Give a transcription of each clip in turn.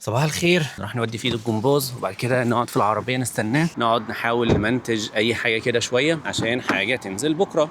صباح الخير. نروح نودي فيه الجمباز وبعد كده نقعد في العربية نستناه، نقعد نحاول نمنتج أي حاجة كده شوية عشان حاجة تنزل بكرة.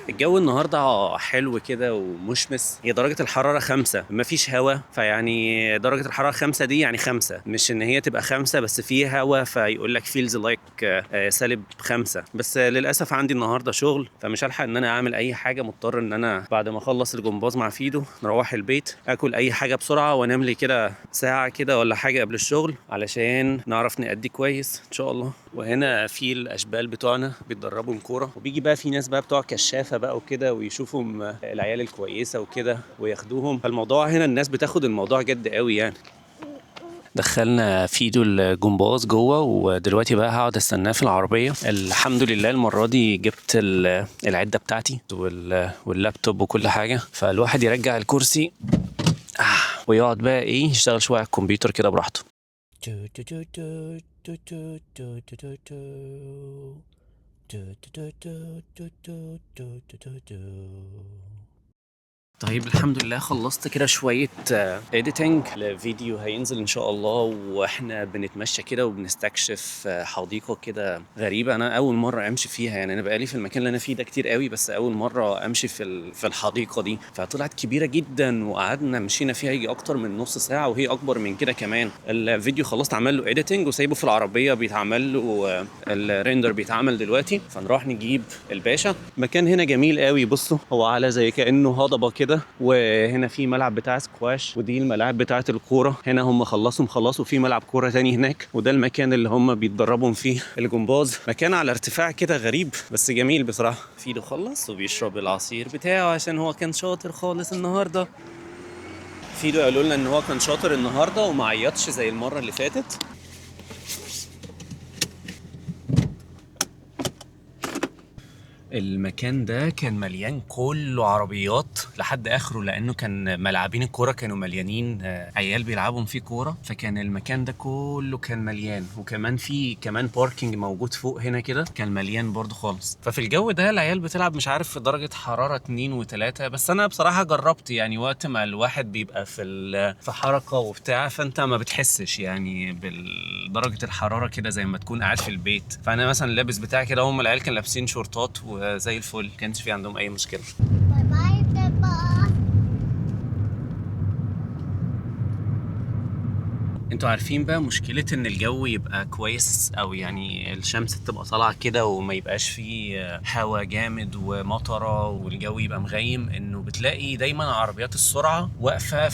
الجو النهارده حلو كده ومشمس. هي درجة الحرارة 5، مفيش هوا، فيعني درجة الحرارة 5 دي يعني 5، مش إن هي تبقى 5 بس في هوا فيقول لك فيلز لايك -5. بس للأسف عندي النهارده شغل فمش هلحق إن أنا أعمل أي حاجة. مضطر إن أنا بعد ما أخلص الجمباز مع فيدو نروح البيت، آكل أي حاجة بسرعة وأنام لي كده ساعة كده ولا حاجة قبل الشغل علشان نعرف نأدي كويس إن شاء الله. وهنا في الأشبال بتوعنا بيتدربوا كورة، وبيجي بقى في ناس بقى بتوع كشافة بقى وكده ويشوفوا العيال الكويسة وكده وياخدوهم. فالموضوع هنا الناس بتاخد الموضوع جد قوي يعني. دخلنا فيدو الجمباز جوه ودلوقتي بقى هقعد استناه في العربية. الحمد لله المرة دي جبت العدة بتاعتي واللابتوب وكل حاجة، فالواحد يرجع الكرسي ويقعد بقى ايه يشتغل شوية على الكمبيوتر كده براحته. طيب الحمد لله خلصت كده شوية اديتنج لفيديو هينزل ان شاء الله، واحنا بنتمشى كده وبنستكشف حديقة كده غريبة. انا اول مرة امشي فيها، يعني انا بقالي في المكان اللي انا فيه ده كتير قوي بس اول مرة امشي في الحديقة دي. فطلعت كبيرة جدا وقعدنا مشينا فيها يجي اكتر من نص ساعة وهي اكبر من كده كمان. الفيديو خلصت عمل له اديتنج وسايبه في العربية بيتعمل له الريندر بيتعمل دلوقتي، فنروح نجيب الباشا. مكان هنا جميل قوي، بصوا هو على زي كأنه هضبة كده، وهنا في ملعب بتاع سكواش ودي الملاعب بتاعه الكوره. هنا هم خلصوا في ملعب كوره تاني هناك، وده المكان اللي هم بيتدربوا فيه الجمباز. مكان على ارتفاع كده غريب بس جميل بصراحه. فيدو خلص وبيشرب العصير بتاعه عشان هو كان شاطر خالص النهارده. فيدو قالوا لنا ان هو كان شاطر النهارده وما عيطش زي المره اللي فاتت. المكان ده كان مليان كله عربيات لحد اخره، لانه كان ملعبين الكوره كانوا مليانين عيال بيلعبوا فيه كوره، فكان المكان ده كله كان مليان. وكمان في كمان باركينج موجود فوق هنا كده كان مليان برضو خالص. ففي الجو ده العيال بتلعب مش عارف في درجه حراره 2 و3، بس انا بصراحه جربت يعني وقت ما الواحد بيبقى في حركه وبتاع فانت ما بتحسش يعني بدرجه الحراره كده زي ما تكون قاعد في البيت. فانا مثلا لابس بتاعي كده، هم العيال كانوا لابسين شورتات وزي الفل، كانش في عندهم اي مشكله. باي باي بابا. انتوا عارفين بقى مشكلة ان الجو يبقى كويس او يعني الشمس تبقى طالعة كده وما يبقاش فيه هوا جامد ومطرة والجو يبقى مغيم، انه بتلاقي دايما عربيات السرعة واقفة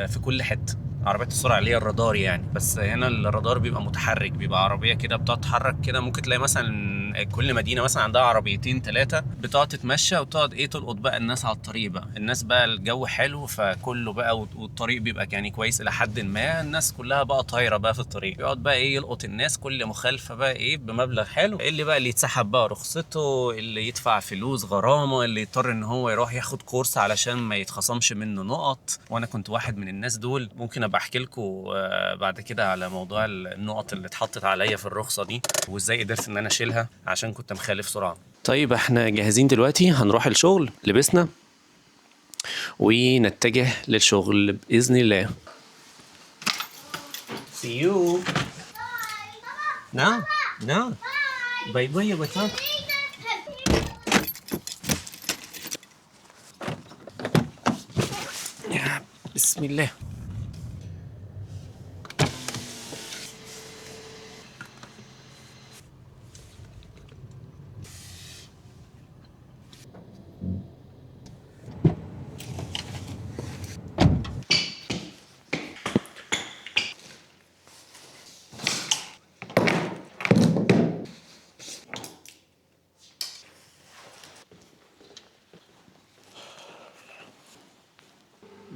في كل حتة. عربيات السرعة اللي هي الرادار يعني، بس هنا الرادار بيبقى متحرك، بيبقى عربية كده بتقعد تتحرك كده. ممكن تلاقي مثلا كل مدينة مثلا عندها عربيتين 3 بتقعد تتمشى وتقعد ايه تلقط بقى الناس على الطريق. بقى الناس بقى الجو حلو فكله بقى والطريق بيبقى يعني كويس الى حد ما، الناس كلها بقى طايرة بقى في الطريق، يقعد بقى ايه يلقط الناس كل مخالفة بقى ايه بمبلغ حلو. اللي بقى اللي يتسحب بقى رخصته، اللي يدفع فلوس غرامة، اللي يضطر ان هو يروح ياخد كورس علشان ما يتخصمش منه نقط. وانا كنت واحد من الناس دول. ممكن ابقى احكي لكم بعد كده على موضوع النقط اللي اتحطت عليا في الرخصة دي وازاي قدرت ان انا اشيلها عشان كنت مخالف سرعة. طيب احنا جاهزين دلوقتي هنروح الشغل، لبسنا ونتجه للشغل بإذن الله. See you. No, no. باي باي يا بطل. يا بسم الله.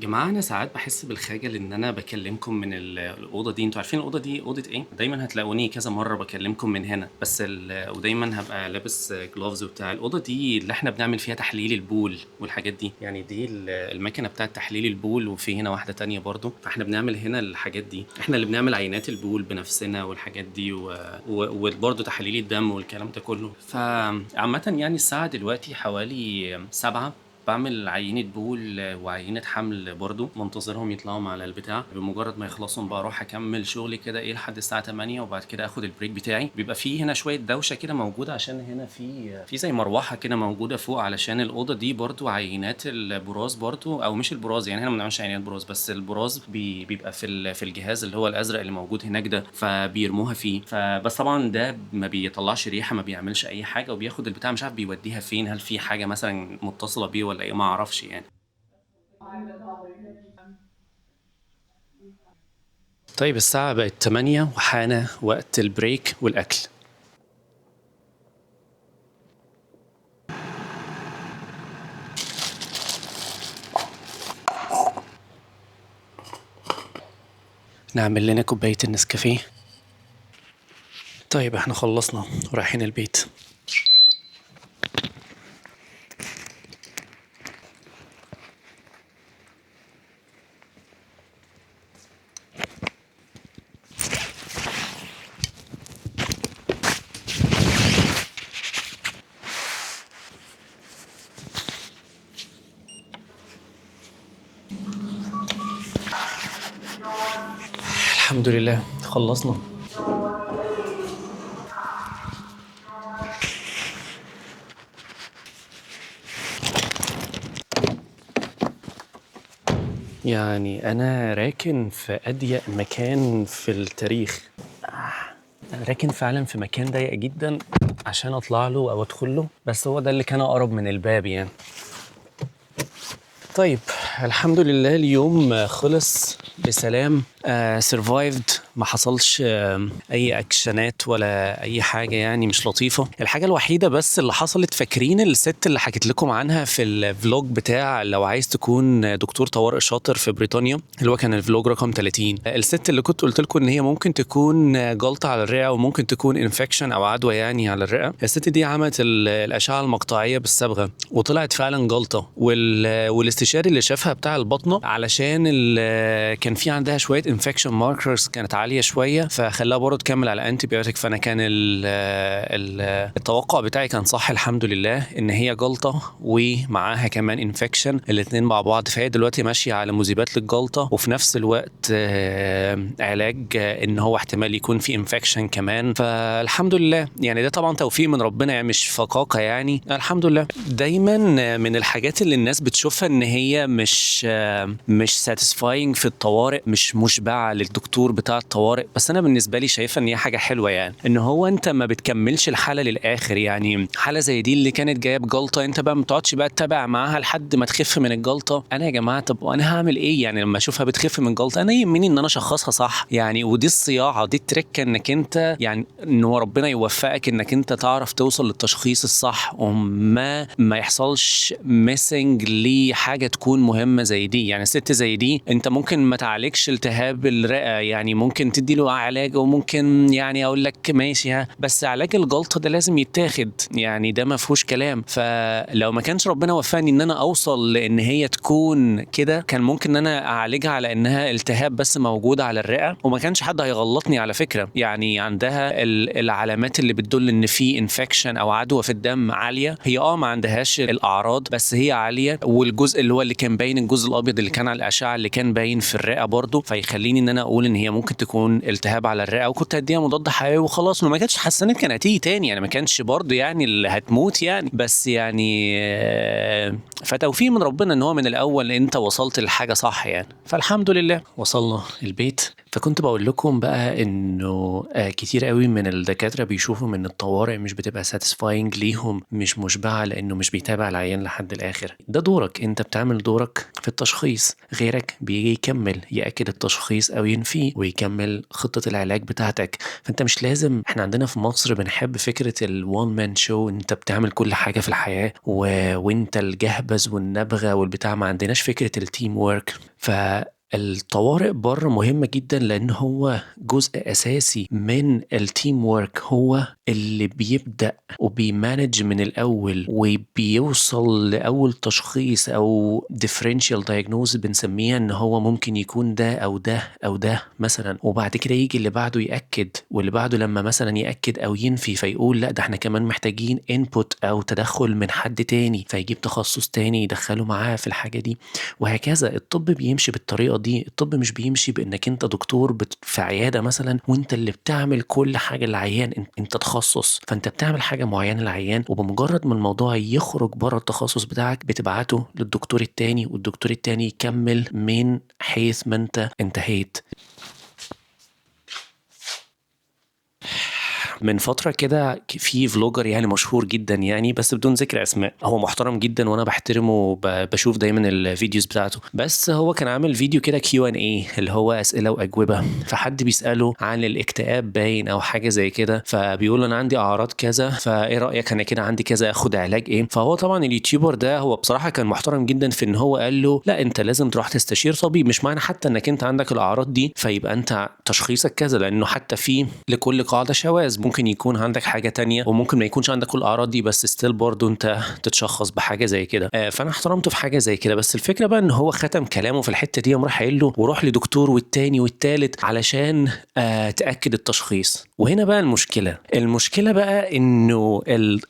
جماعة أنا ساعات بحس بالخجل إن أنا بكلمكم من الأوضة دي. أنتوا عارفين الأوضة دي أوضة إيه؟ دايما هتلاقوني كذا مرة بكلمكم من هنا، بس ودايما هبقى لابس جلوفز وبتاع. الأوضة دي اللي إحنا بنعمل فيها تحليل البول والحاجات دي، يعني دي المكنة بتاعة تحليل البول، وفي هنا واحدة تانية برضو. فإحنا بنعمل هنا الحاجات دي، إحنا اللي بنعمل عينات البول بنفسنا والحاجات دي وبرضو تحاليل الدم والكلام ده كله. فعامة يعني الساعة دلوقتي حوالي 7. بعمل عينة بول وعينة حمل برضو، منتظرهم يطلعوا على البتاع. بمجرد ما يخلصوا بروح اكمل شغلي كده ايه لحد الساعة 8، وبعد كده اخد البريك بتاعي. بيبقى فيه هنا شوية دوشة كده موجودة عشان هنا في زي مروحة كده موجودة فوق، علشان الأوضة دي برضو عينات البراز برضو، او مش البراز يعني، هنا ما بنعملش عينات براز، بس البراز بيبقى في الجهاز اللي هو الازرق اللي موجود هناك ده، فبيرموها فيه. فبس طبعا ده ما بيطلعش ريحة، ما بيعملش اي حاجة، وبياخد البتاع مش عارف بيوديها فين، هل في حاجة مثلا متصلة بيه ولا ايه، ما اعرفش يعني. طيب الساعة بقت 8 وحان وقت البريك والأكل. نعمل لنا كوباية النسكافيه. طيب احنا خلصنا ورايحين البيت. الحمد لله خلصنا. يعني أنا راكن في أضيق مكان في التاريخ. أنا راكن فعلا في مكان ضيق جدا عشان أطلع له أو أدخل له، بس هو ده اللي كان أقرب من الباب يعني. طيب الحمد لله اليوم خلص بسلام. سرفايفد، ما حصلش اي اكشنات ولا اي حاجه يعني مش لطيفه. الحاجه الوحيده بس اللي حصلت، فاكرين الست اللي حكيت لكم عنها في الفلوج بتاع لو عايز تكون دكتور طوارئ شاطر في بريطانيا، اللي هو كان الفلوج رقم 30؟ الست اللي كنت قلت لكم ان هي ممكن تكون جلطه على الرئه وممكن تكون انفكشن او عدوى يعني على الرئه. الست دي عملت الاشعه المقطعيه بالصبغه وطلعت فعلا جلطه، والاستشاري اللي شافها بتاع البطنه علشان كان في عندها شويه انفكشن ماركرز كانت عاليه شويه، فخلاها برضه تكمل على انتي بيوتيك. فانا كان التوقع بتاعي كان صح الحمد لله، ان هي جلطه ومعاها كمان انفكشن الاثنين مع بعض. فهي دلوقتي ماشيه على مذيبات للجلطه، وفي نفس الوقت علاج ان هو احتمال يكون في انفكشن كمان. فالحمد لله يعني ده طبعا توفيق من ربنا يعني، مش فقاقه يعني، الحمد لله. دايما من الحاجات اللي الناس بتشوفها ان هي مش ساتيسفاينج في الطوارئ، مش مشبعه للدكتور بتاع الطوارئ، بس انا بالنسبه لي شايفه ان هي حاجه حلوه يعني، ان هو انت ما بتكملش الحاله للاخر. يعني حاله زي دي اللي كانت جايه بجلطه، انت بقى ما تقعدش بقى تتابع معاها لحد ما تخف من الجلطه. انا يا جماعه طب وانا هعمل ايه يعني لما اشوفها بتخف من جلطه؟ انا يهمني ان انا اشخصها صح يعني. ودي الصياعه، دي التركه، انك انت يعني ان هو ربنا يوفقك انك انت تعرف توصل للتشخيص الصح، وما يحصلش ميسنج لحاجه تكون مهمه زي دي. يعني ست زي دي انت ممكن ما تعالجش التهاب الرئه، يعني ممكن تدي له علاج، وممكن يعني اقول لك ماشي ها، بس علاج الجلطه ده لازم يتاخد يعني، ده ما فيهوش كلام. فلو ما كانش ربنا وفقني ان انا اوصل لان هي تكون كده، كان ممكن ان انا اعالجها على انها التهاب بس موجود على الرئه، وما كانش حد هيغلطني على فكره. يعني عندها العلامات اللي بتدل ان في انفكشن او عدوى في الدم عاليه، هي ما عندهاش الاعراض بس هي عاليه، والجزء اللي هو اللي كان باين، الجزء الابيض اللي كان على الاشعه اللي كان باين في الرئه برضه، فيخليني ان انا اقول ان هي ممكن تكون التهاب على الرئه، وكنت هديها مضاد حيوي وخلاص، وما كانتش حسنت كان هتيجي تاني يعني، ما كانش برضه يعني اللي هتموت يعني، بس يعني فتوفيق من ربنا ان هو من الاول انت وصلت لحاجه صح يعني. فالحمد لله وصلنا البيت. فكنت بقول لكم بقى انه كتير قوي من الدكاترة بيشوفوا ان الطوارئ مش بتبقى satisfying ليهم، مش مشبعة، لانه مش بيتابع العيان لحد الاخر. ده دورك، انت بتعمل دورك في التشخيص، غيرك بيجي يكمل يأكد التشخيص او ينفيه ويكمل خطة العلاج بتاعتك. فانت مش لازم، احنا عندنا في مصر بنحب فكرة الوان مان شو، انت بتعمل كل حاجة في الحياة وانت الجهبذ والنبغة والبتاع، ما عندناش فكرة التيم وورك. الطوارئ بره مهمة جدا لأن هو جزء أساسي من التيم وورك، هو اللي بيبدأ وبيمانج من الأول وبيوصل لأول تشخيص أو differential diagnosis بنسميها إن هو ممكن يكون ده أو ده أو ده مثلا، وبعد كده يجي اللي بعده يأكد، واللي بعده لما مثلا يأكد أو ينفي فيقول لا ده احنا كمان محتاجين input أو تدخل من حد تاني، فيجيب تخصص تاني يدخله معاه في الحاجة دي، وهكذا. الطب بيمشي بالطريقة دي. الطب مش بيمشي بانك انت دكتور في عيادة مثلا وانت اللي بتعمل كل حاجة للعيان، انت تخصص، فانت بتعمل حاجة معينة للعيان، وبمجرد ما الموضوع يخرج بره التخصص بتاعك بتبعته للدكتور التاني، والدكتور التاني يكمل من حيث ما انت انتهيت. من فترة كده في فلوجر يعني مشهور جدا يعني، بس بدون ذكر اسماء، هو محترم جدا وانا بحترمه، بشوف دايما الفيديوز بتاعته، بس هو كان عامل فيديو كده Q&A اللي هو اسئلة واجوبة، فحد بيسأله عن الاكتئاب باين او حاجة زي كده، فبيقول انا عندي اعراض كذا، فايه رأيك انا كده عندي كذا، اخد علاج ايه؟ فهو طبعا اليوتيوبر ده هو بصراحة كان محترم جدا في ان هو قال له لا انت لازم تروح تستشير طبيب، مش معنى حتى انك انت عندك الاعراض دي فيبقى انت تشخيصك كذا، لانه حتى في لكل قاعدة شواذ، ممكن يكون عندك حاجة تانية وممكن ما يكونش عندك كل الأعراض دي، بس ستيل برضو انت تتشخص بحاجة زي كده. فأنا احترمته في حاجة زي كده، بس الفكرة بقى ان هو ختم كلامه في الحتة دي وراح قايل له وروح لدكتور والتاني والتالت علشان تأكد التشخيص. وهنا بقى المشكلة بقى انه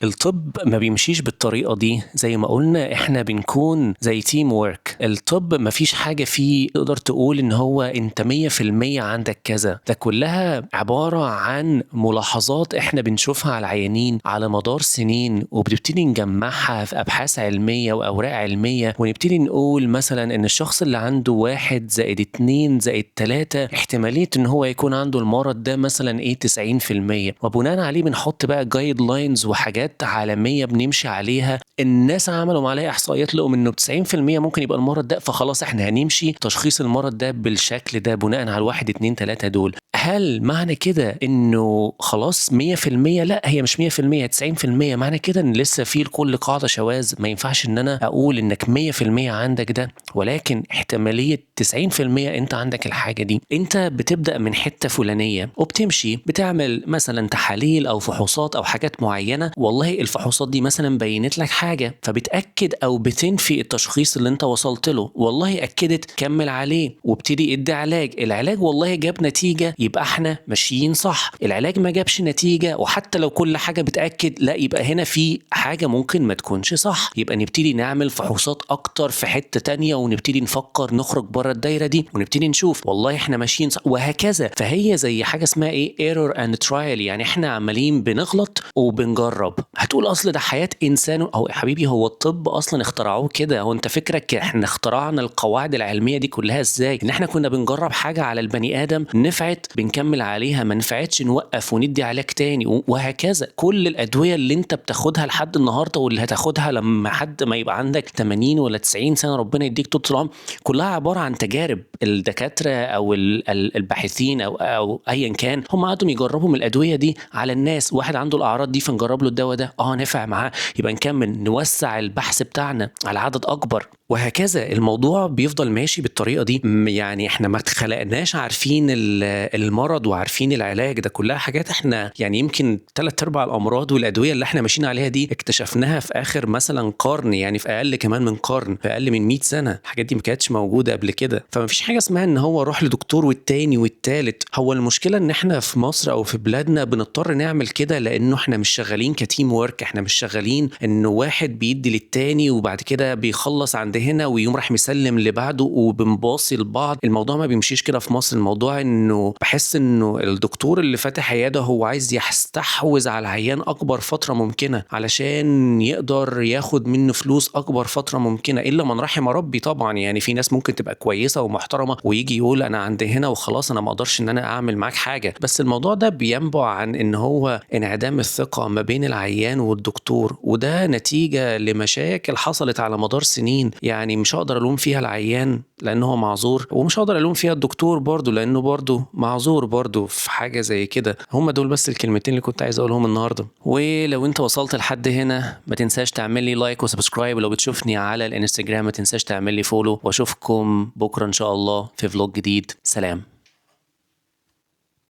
الطب ما بيمشيش بالطريقة دي، زي ما قلنا احنا بنكون زي تيم وورك. الطب ما فيش حاجة فيه تقدر تقول ان هو انت 100% عندك كذا، ده كلها عبارة عن ملاحظات احنا بنشوفها على العيانين على مدار سنين، وبنبتدي نجمعها في ابحاث علمية واوراق علمية، ونبتدي نقول مثلا ان الشخص اللي عنده 1 زائد 2 زائد 3 احتمالية ان هو يكون عنده المرض ده مثلا 90%، وبناء عليه بنحط بقى جايد لاينز وحاجات عالمية بنمشي عليها. الناس عملوا عليها احصائيات لقوا انه 90% ممكن يبقى المرض ده، فخلاص احنا هنمشي تشخيص المرض ده بالشكل ده بناء على 1 2 3 دول. هل معنى كده انه خلاص 100%؟ لا، هي مش 100%، 90%. معنى كده ان لسه في لكل قاعدة شواذ، ما ينفعش ان انا اقول انك 100% عندك ده، ولكن احتمالية 90% انت عندك الحاجة دي. انت بتبدأ من حتة فلانية وبتمشي بتعمل مثلا تحاليل او فحوصات او حاجات معينة، والله الفحوصات دي مثلا بينت لك حاجة فبتأكد او بتنفي التشخيص اللي انت وصلت له، والله اكدت كمل عليه وابتدي ادي علاج. العلاج والله جاب نتيجة يبقى احنا ماشيين صح، العلاج ما جابش نتيجة وحتى لو كل حاجة بتأكد لا، يبقى هنا في حاجة ممكن ما تكونش صح، يبقى نبتدي نعمل فحوصات اكتر في حتة تانية ونبتدي نفكر نخرج بره الدايرة دي ونبتدي نشوف والله احنا ماشيين صح، وهكذا. فهي زي حاجة اسمها ايه error and trial، يعني احنا عمالين بنغلط وبنجرب. هتقول اصل ده حياة انسان، او حبيبي هو الطب اصلا اخترعوه كده، هو انت فكرك احنا اخترعنا القواعد العلمية دي كلها ازاي؟ ان احنا كنا بنجرب حاجة على البني ادم، نفعت بنكمل عليها، ما نفعتش نوقف وندي علاج تاني، وهكذا. كل الادوية اللي انت بتاخدها لحد النهاردة واللي هتاخدها لما حد ما يبقى عندك 80 ولا 90 سنة ربنا يديك طول العمر، كلها عبارة عن تجارب. الدكاترة او الباحثين او ايا كان هم قعدوا يجربوا من الادوية دي على الناس، واحد عنده الاعراض دي فنجرب له الدواء ده، نفع معاه يبقى نكمل نوسع البحث بتاعنا على عدد اكبر، وهكذا. الموضوع بيفضل ماشي بالطريقة دي. يعني احنا ما اتخلقناش عارفين المرض وعارفين العلاج، ده كلها حاجات احنا يعني يمكن 3/4 الامراض والادوية اللي احنا ماشيين عليها دي اكتشفناها في اخر مثلا قرن، يعني في اقل كمان من قرن، في اقل من 100 سنة. الحاجات دي ما كانتش موجودة قبل كده، فما فيش حاجة اسمها ان هو روح لدكتور والتاني والتالت. هو المشكلة ان احنا في مصر او في بلادنا بنضطر نعمل كده لانه احنا مش شغالين كتيم وورك، احنا مش شغالين انه واحد بيدي للتاني وبعد كده بيخلص عند عند هنا ويقوم راح مسلم لبعده وبنباصي لبعض. الموضوع ما بيمشيش كده في مصر. الموضوع انه بحس انه الدكتور اللي فاتح عياده هو عايز يستحوذ على العيان اكبر فتره ممكنه علشان يقدر ياخد منه فلوس اكبر فتره ممكنه، الا من رحم ربي طبعا. يعني في ناس ممكن تبقى كويسه ومحترمه ويجي يقول انا عند هنا وخلاص، انا ما اقدرش ان انا اعمل معاك حاجه. بس الموضوع ده بينبع عن ان هو انعدام الثقه ما بين العيان والدكتور، وده نتيجه لمشاكل حصلت على مدار سنين. يعني مش هقدر الوم فيها العيان لانه هو معذور، ومش هقدر الوم فيها الدكتور برضو لانه برضو معذور برضو في حاجه زي كده. هم دول بس الكلمتين اللي كنت عايز اقولهم النهارده. ولو انت وصلت لحد هنا ما تنساش تعمل لي لايك وسبسكرايب، ولو بتشوفني على الانستجرام ما تنساش تعمل لي فولو، واشوفكم بكره ان شاء الله في فلوج جديد. سلام.